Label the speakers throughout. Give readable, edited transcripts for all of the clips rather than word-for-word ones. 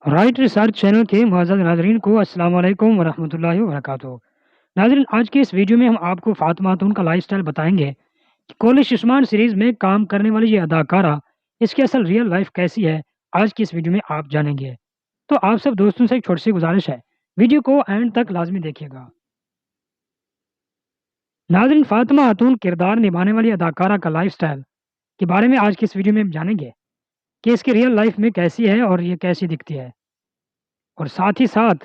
Speaker 1: Right research channel کے معزز ناظرین کو السلام علیکم ورحمۃ اللہ وبرکاتہ۔ ناظرین، آج کے اس ویڈیو میں ہم آپ کو فاطمہ خاتون کا لائف سٹائل بتائیں گے کہ کالج عثمان سیریز میں کام کرنے والی یہ اداکارہ، اس کی اصل ریئل لائف کیسی ہے، آج کی اس ویڈیو میں آپ جانیں گے۔ تو آپ سب دوستوں سے ایک چھوٹی سی گزارش ہے، ویڈیو کو اینڈ تک لازمی دیکھیے گا۔ ناظرین، فاطمہ خاتون کردار نبھانے والی اداکارہ کا لائف سٹائل کے بارے میں آج کی اس ویڈیو میں ہم جانیں گے کہ اس کی ریئل لائف میں کیسی ہے اور یہ کیسی دکھتی ہے، اور ساتھ ہی ساتھ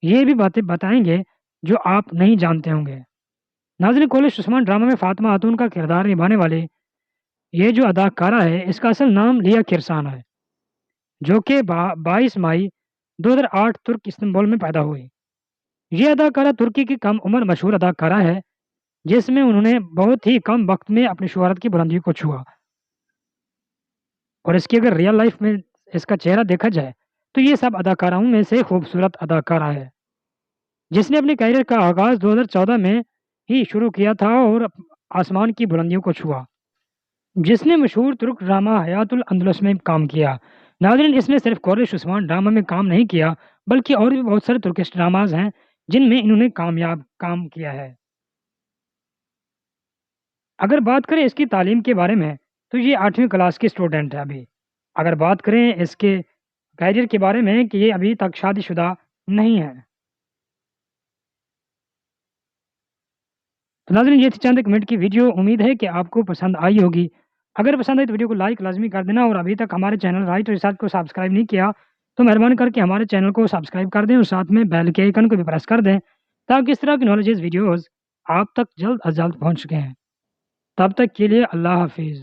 Speaker 1: یہ بھی باتیں بتائیں گے جو آپ نہیں جانتے ہوں گے۔ ناظرین، کالج عثمان ڈرامہ میں فاطمہ خاتون کا کردار نبھانے والے یہ جو اداکارہ ہے، اس کا اصل نام لیا کرسان ہے، جو کہ 22 مئی 2008 ترک استنبول میں پیدا ہوئی۔ یہ اداکارہ ترکی کی کم عمر مشہور اداکارہ ہے، جس میں انہوں نے بہت ہی کم وقت میں اپنی شہرت کی بلندی کو چھوا، اور اس کی اگر ریئل لائف میں اس کا چہرہ دیکھا جائے تو یہ سب اداکاراؤں میں سے خوبصورت اداکارہ ہے، جس نے اپنے کیریئر کا آغاز 2014 میں ہی شروع کیا تھا اور آسمان کی بلندیوں کو چھوا، جس نے مشہور ترک ڈرامہ حیات الاندلس میں کام کیا۔ ناظرین، اس نے صرف کورش عثمان ڈرامہ میں کام نہیں کیا، بلکہ اور بھی بہت سارے ترکش ڈراماز ہیں جن میں انہوں نے کامیاب کام کیا ہے۔ اگر بات کریں اس کی تعلیم کے بارے میں تو یہ 8ویں کلاس کی اسٹوڈنٹ ہے ابھی۔ اگر بات کریں اس کے کیریئر کے بارے میں کہ یہ ابھی تک شادی شدہ نہیں ہے۔ تو ناظرین، یہ تھی چند ایک منٹ کی ویڈیو، امید ہے کہ آپ کو پسند آئی ہوگی۔ اگر پسند آئی تو ویڈیو کو لائک لازمی کر دینا، اور ابھی تک ہمارے چینل رائٹ ریسرچ کو سبسکرائب نہیں کیا تو مہربانی کر کے ہمارے چینل کو سبسکرائب کر دیں، اور ساتھ میں بیل کے آئیکن کو بھی پریس کر دیں تاکہ اس طرح کی نالجز ویڈیوز آپ تک جلد از جلد پہنچ سکیں۔ تب تک کے لیے اللہ حافظ۔